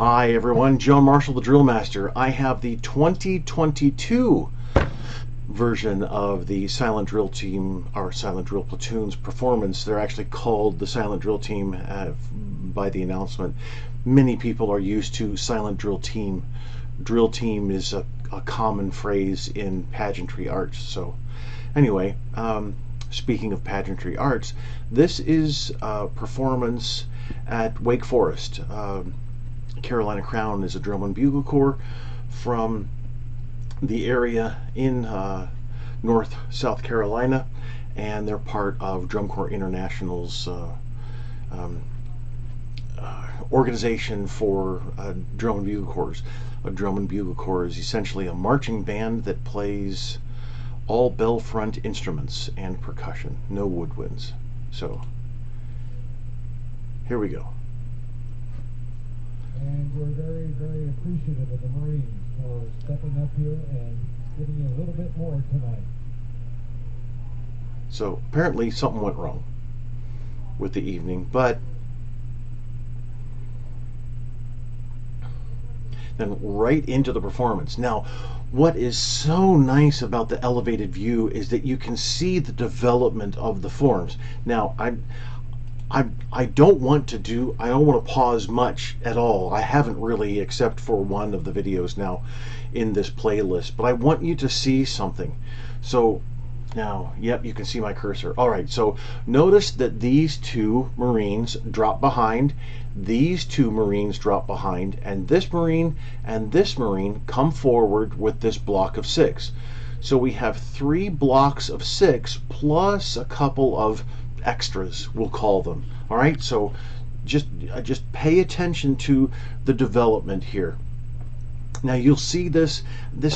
Hi everyone, John Marshall, the DrillMaster. I have the 2022 version of the Silent Drill Team, or Silent Drill Platoon's performance. They're actually called the Silent Drill Team by the announcement. Many people are used to Silent Drill Team. Drill Team is a common phrase in pageantry arts. So anyway, speaking of pageantry arts, this is a performance at Wake Forest. Carolina Crown is a drum and bugle corps from the area in North South Carolina, and they're part of Drum Corps International's organization for drum and bugle corps. A drum and bugle corps is essentially a marching band that plays all bell front instruments and percussion, no woodwinds. So here we go. And we're very, very appreciative of the Marines for stepping up here and giving you a little bit more tonight. So apparently something went wrong with the evening, but then right into the performance. Now, what is so nice about the elevated view is that you can see the development of the forms. Now, I don't want to pause much at all. I haven't really, except for one of the videos now in this playlist, but I want you to see something. So now, yep, you can see my cursor. All right, so notice that these two Marines drop behind, these two Marines drop behind, and this Marine come forward with this block of 6. So we have 3 blocks of 6 plus a couple of extras, we'll call them. All right, so just pay attention to the development here. Now you'll see this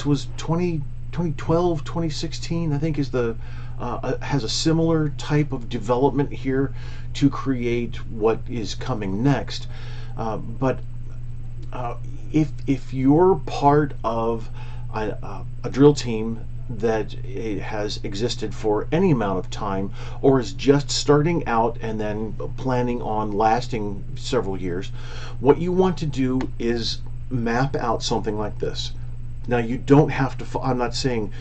was 2012, 2016, I think, is the has a similar type of development here to create what is coming next. But if you're part of a drill team that it has existed for any amount of time, or is just starting out and then planning on lasting several years, what you want to do is map out something like this. Now, you don't have to, I'm not saying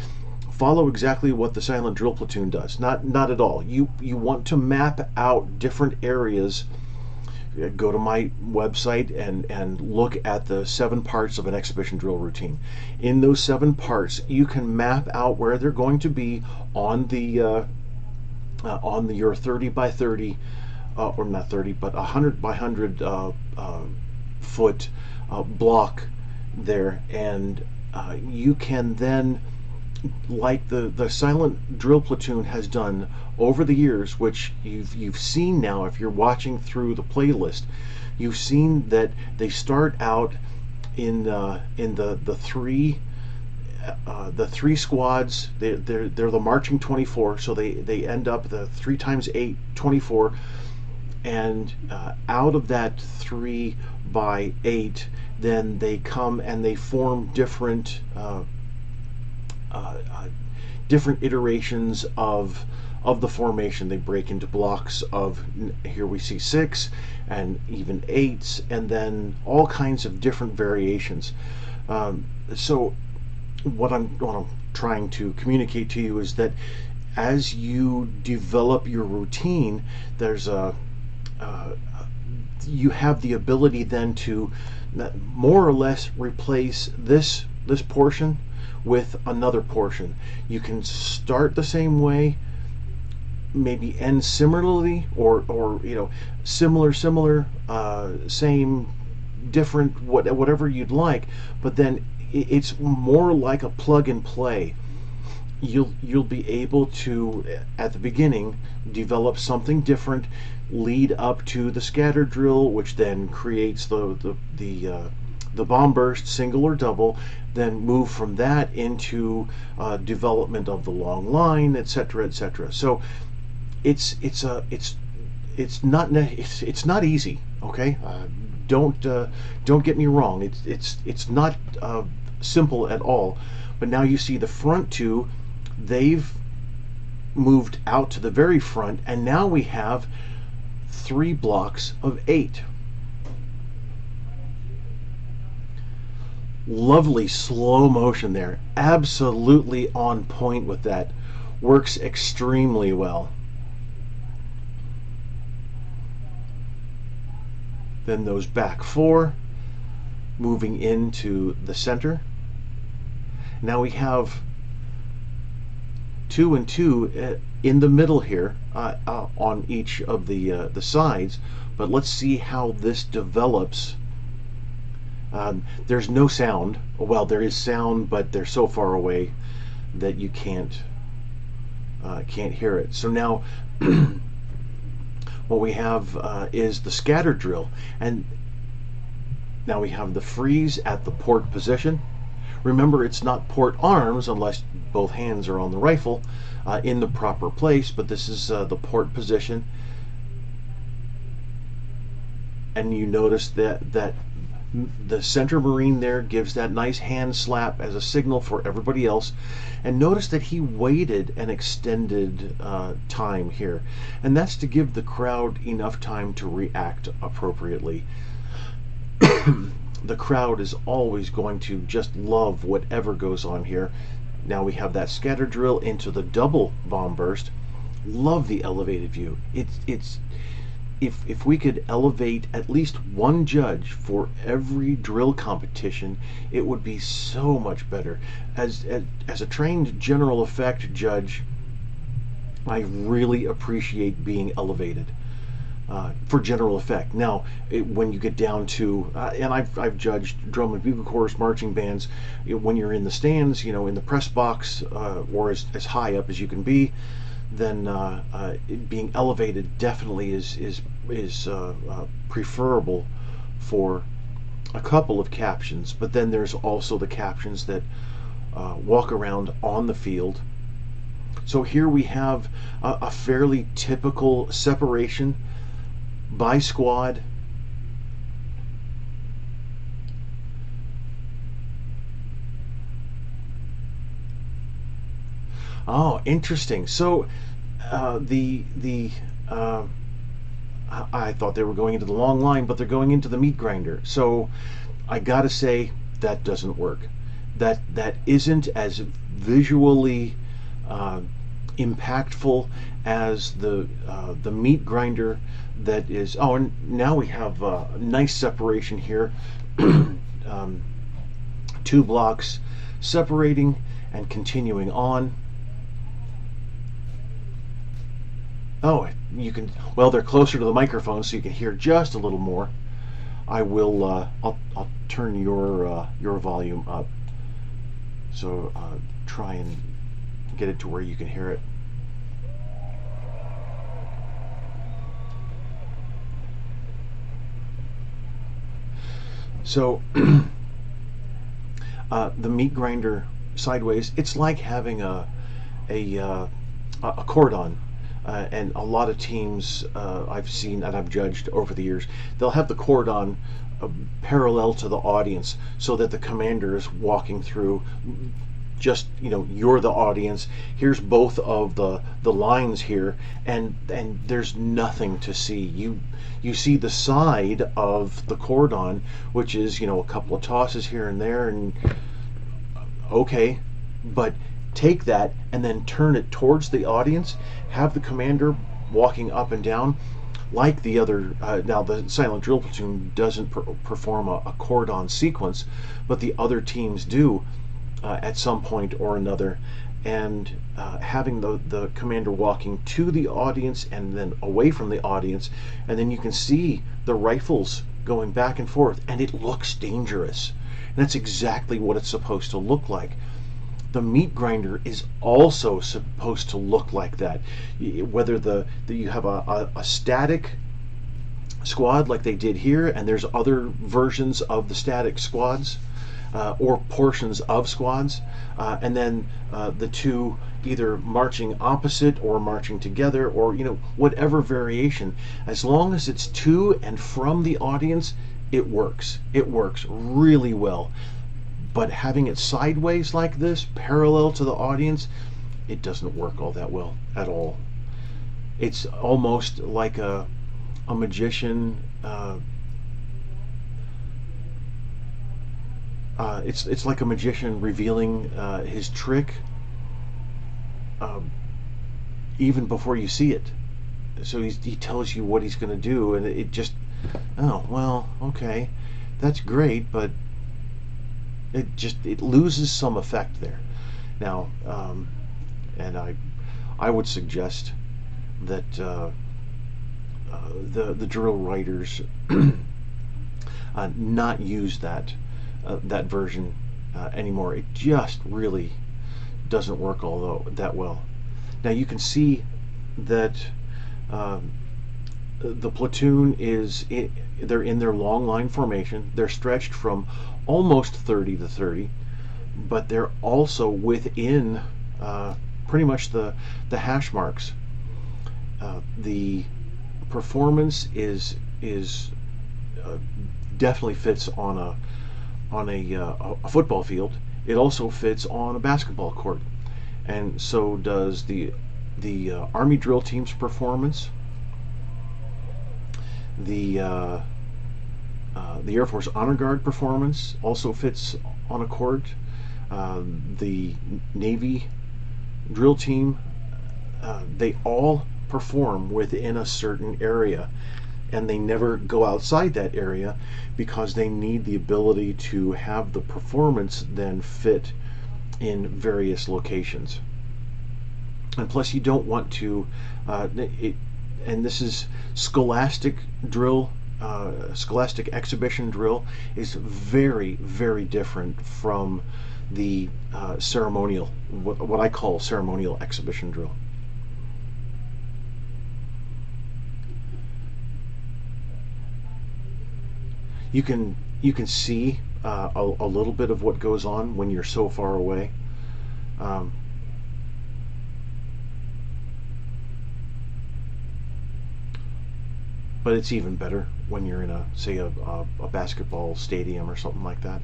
follow exactly what the Silent Drill Platoon does, not at all. You want to map out different areas. Go to my website and look at the 7 parts of an exhibition drill routine. In those 7 parts, you can map out where they're going to be on the your 30 by 30, or not 30, but 100 by 100 foot block there, and you can then, like the Silent Drill Platoon has done over the years, which you've seen now if you're watching through the playlist, you've seen that they start out in the three squads. They're the marching 24, so they end up the 3 times 8, 24, and out of that 3 by 8, then they come and they form different different iterations of the formation. They break into blocks of, here we see 6 and even 8s, and then all kinds of different variations. So what I'm trying to communicate to you is that as you develop your routine, there's you have the ability then to more or less replace this portion with another portion. You can start the same way, maybe end similarly, or similar, same, different, whatever you'd like, but then it's more like a plug and play. You'll be able to, at the beginning, develop something different, lead up to the scatter drill, which then creates the bomb burst, single or double, then move from that into development of the long line, etc., etc. So it's not easy. Okay, don't get me wrong. It's not simple at all. But now you see the front 2, they've moved out to the very front, and now we have 3 blocks of 8. Lovely slow motion there. Absolutely on point with that. Works extremely well. Then those back four, moving into the center. Now we have 2 and 2 in the middle here on each of the sides. But let's see how this develops. There's no sound. Well, there is sound, but they're so far away that you can't hear it. So now what we have is the scatter drill, and now we have the freeze at the port position. Remember, it's not port arms unless both hands are on the rifle in the proper place, but this is the port position. And you notice that the center Marine there gives that nice hand slap as a signal for everybody else. And notice that he waited an extended time here. And that's to give the crowd enough time to react appropriately. The crowd is always going to just love whatever goes on here. Now we have that scatter drill into the double bomb burst. Love the elevated view. If we could elevate at least one judge for every drill competition, it would be so much better. As a trained general effect judge, I really appreciate being elevated for general effect. Now, when you get down to, and I've judged drum and bugle corps, marching bands, when you're in the stands, in the press box, or as high up as you can be, then being elevated definitely is preferable for a couple of captions. But then there's also the captions that walk around on the field. So here we have a fairly typical separation by squad. Oh, interesting. So I thought they were going into the long line, but they're going into the meat grinder. So I gotta say that doesn't work. That isn't as visually impactful as the meat grinder. That is. Oh, and now we have a nice separation here. 2 blocks separating and continuing on. Oh, you can. Well, they're closer to the microphone, so you can hear just a little more. I will. I'll turn your volume up. So try and get it to where you can hear it. So the meat grinder sideways, it's like having a cordon. And a lot of teams I've seen and I've judged over the years, they'll have the cordon parallel to the audience, so that the commander is walking through. Just you're the audience. Here's both of the lines here, and there's nothing to see. You see the side of the cordon, which is a couple of tosses here and there, and okay, but take that and then turn it towards the audience. Have the commander walking up and down like the other. Now the silent drill platoon doesn't perform a cordon sequence, but the other teams do at some point or another. And having the commander walking to the audience and then away from the audience, and then you can see the rifles going back and forth, and it looks dangerous. And that's exactly what it's supposed to look like. The meat grinder is also supposed to look like that. Whether you have a static squad like they did here, and there's other versions of the static squads, or portions of squads, and then the two either marching opposite or marching together, or whatever variation. As long as it's to and from the audience, it works. It works really well. But having it sideways like this, parallel to the audience, it doesn't work all that well at all. It's almost like a magician it's like a magician revealing his trick um, even before you see it. So he tells you what he's going to do, and it just, oh well, okay, that's great, but it loses some effect there. Now, and I would suggest that the drill writers not use that version anymore. It just really doesn't work although that well. Now you can see that the platoon they're in their long line formation. They're stretched from almost 30 to 30, but they're also within pretty much the hash marks. The performance is definitely fits on a football field. It also fits on a basketball court, and so does the Army drill team's performance. The Air Force Honor Guard performance also fits on a court. The Navy drill team, they all perform within a certain area, and they never go outside that area because they need the ability to have the performance then fit in various locations. And plus, you don't want to, and this is scholastic drill. Scholastic exhibition drill is very, very different from the ceremonial, what I call ceremonial exhibition drill. You can see a little bit of what goes on when you're so far away. But it's even better when you're in say a basketball stadium or something like that.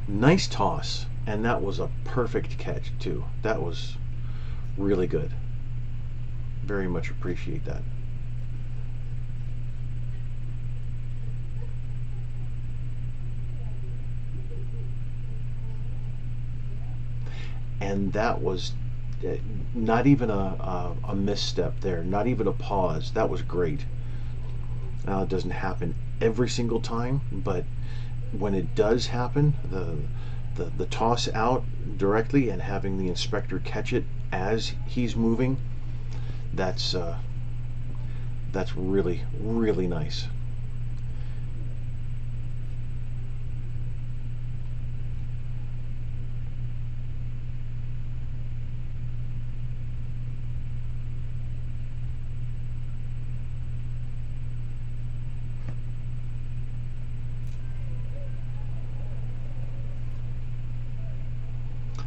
Nice toss, and that was a perfect catch too. That was really good. Very much appreciate that. And that was not even a misstep there, not even a pause. That was great. Now, it doesn't happen every single time, but when it does happen, the toss out directly and having the inspector catch it as he's moving, that's really, really nice.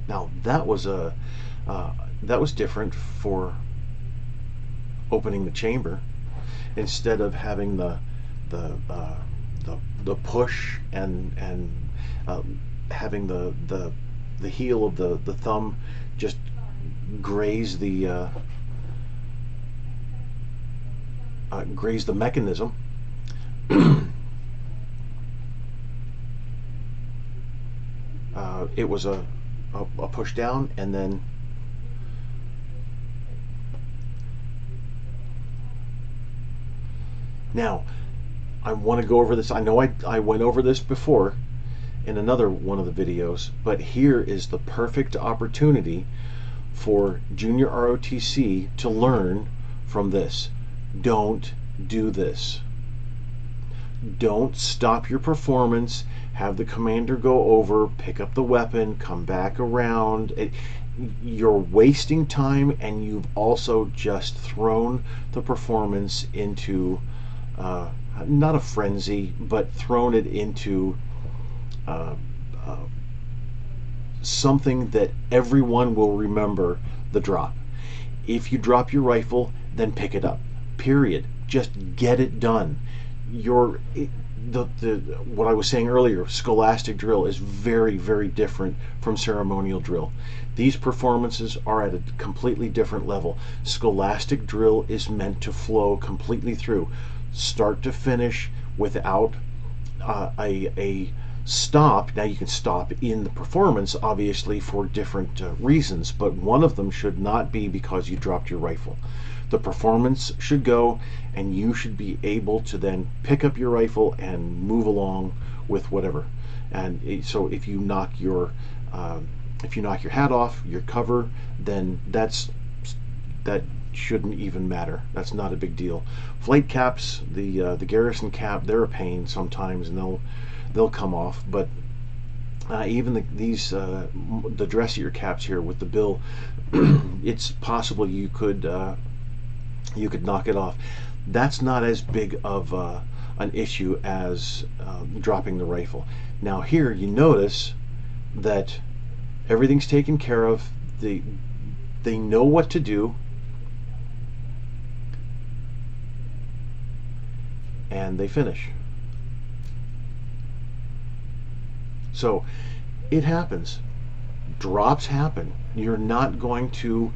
Now that was different for opening the chamber. Instead of having the push and having the heel of the thumb just graze the mechanism. It was a push down, and then now I want to go over this. I know I went over this before in another one of the videos, but here is the perfect opportunity for junior ROTC to learn from this. Don't do this. Don't stop your performance, have the commander go over, pick up the weapon, come back around. You're wasting time, and you've also just thrown the performance into not a frenzy, but thrown it into something that everyone will remember: the drop. If you drop your rifle, then pick it up. Period. Just get it done. what I was saying earlier, scholastic drill is very, very different from ceremonial drill. These performances are at a completely different level. Scholastic drill is meant to flow completely through, start to finish, without a stop. Now you can stop in the performance, obviously, for different reasons, but one of them should not be because you dropped your rifle. The performance should go, and you should be able to then pick up your rifle and move along with whatever. And so if you knock your hat off, your cover, then that shouldn't even matter. That's not a big deal. Flight caps, the garrison cap, they're a pain sometimes, and they'll come off. But even the dressier caps here with the bill, it's possible you could knock it off. That's not as big of an issue as dropping the rifle. Now here you notice that everything's taken care of. They know what to do, and they finish. So it happens. Drops happen. You're not going to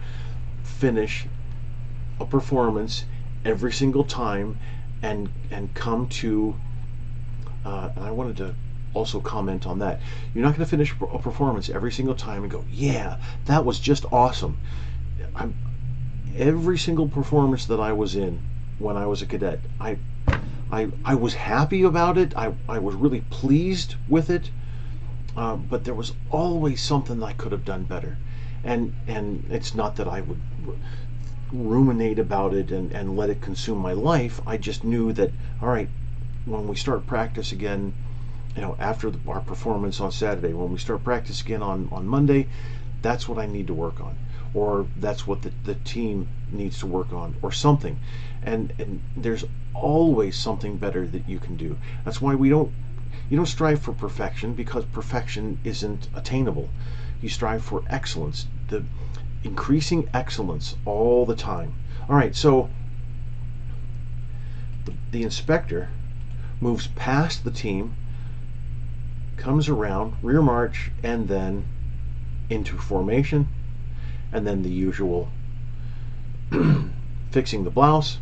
finish a performance every single time and come to and I wanted to also comment on that. You're not going to finish a performance every single time and go, yeah, that was just awesome. Every single performance that I was in when I was a cadet, I was happy about it. I was really pleased with it, but there was always something I could have done better. And it's not that I would ruminate about it and let it consume my life. I just knew that, all right, when we start practice again, after our performance on Saturday, when we start practice again on Monday, that's what I need to work on, or that's what the team needs to work on, or something. And there's always something better that you can do. That's why you don't strive for perfection, because perfection isn't attainable. You strive for excellence, the increasing excellence all the time. All right, so the inspector moves past the team, comes around, rear march, and then into formation, and then the usual fixing the blouse.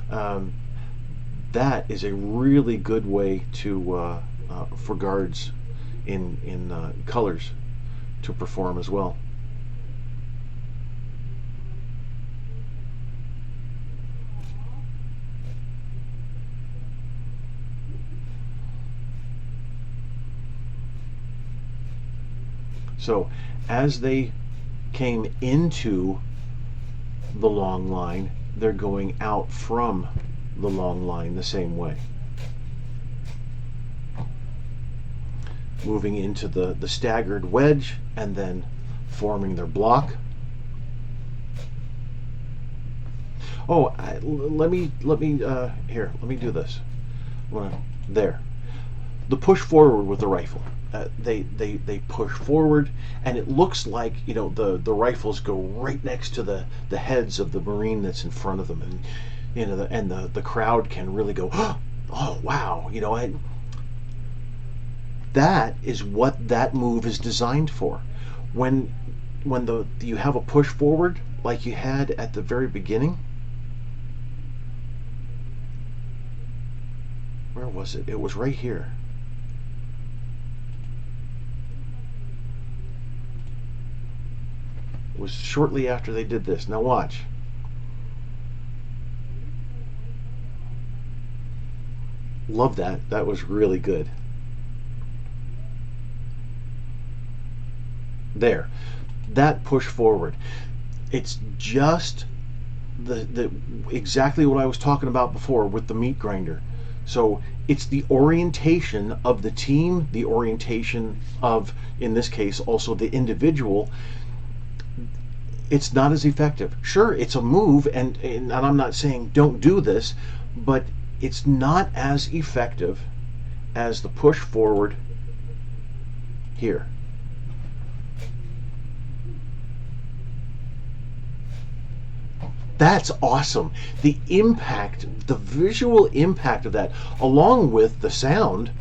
That is a really good way to for guards in colors to perform as well. So as they came into the long line, they're going out from the long line the same way. Moving into the staggered wedge and then forming their block. Oh, let me here. Let me do this. There. The push forward with the rifle. They push forward, and it looks like the rifles go right next to the heads of the Marine that's in front of them, and the crowd can really go, oh wow, that is what that move is designed for. When you have a push forward like you had at the very beginning. Where was it? It was right here. It was shortly after they did this. Now watch. Love that. That was really good. There. That push forward. It's just the exactly what I was talking about before with the meat grinder. So it's the orientation of the team, the orientation of, in this case, also the individual. It's not as effective. Sure, it's a move, and I'm not saying don't do this, but it's not as effective as the push forward here. That's awesome. The impact, the visual impact of that, along with the sound,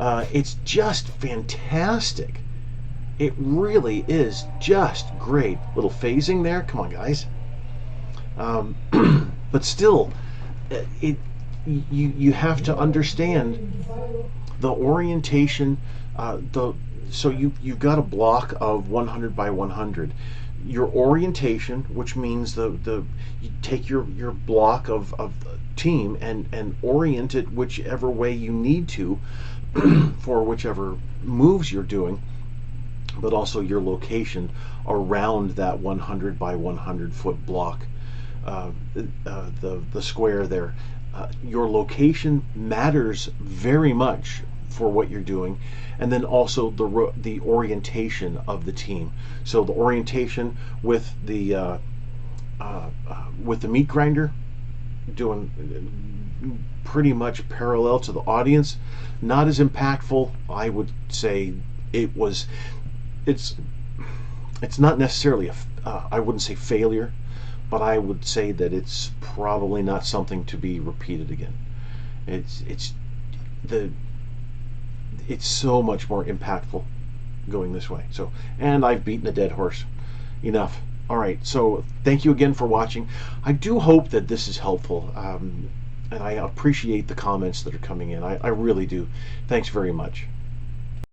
it's just fantastic. It really is just great. Little phasing there. Come on, guys. Um, but still, it you have to understand the orientation. So you've got a block of 100 by 100. Your orientation, which means you take your block of team and orient it whichever way you need to for whichever moves you're doing, but also your location around that 100 by 100 foot block, the square there. Your location matters very much for what you're doing, and then also the orientation of the team. So the orientation with the meat grinder, doing pretty much parallel to the audience, not as impactful. I would say it's not necessarily I wouldn't say failure, but I would say that it's probably not something to be repeated again. It's so much more impactful going this way. So, and I've beaten a dead horse. Enough. All right. So thank you again for watching. I do hope that this is helpful, and I appreciate the comments that are coming in. I really do. Thanks very much.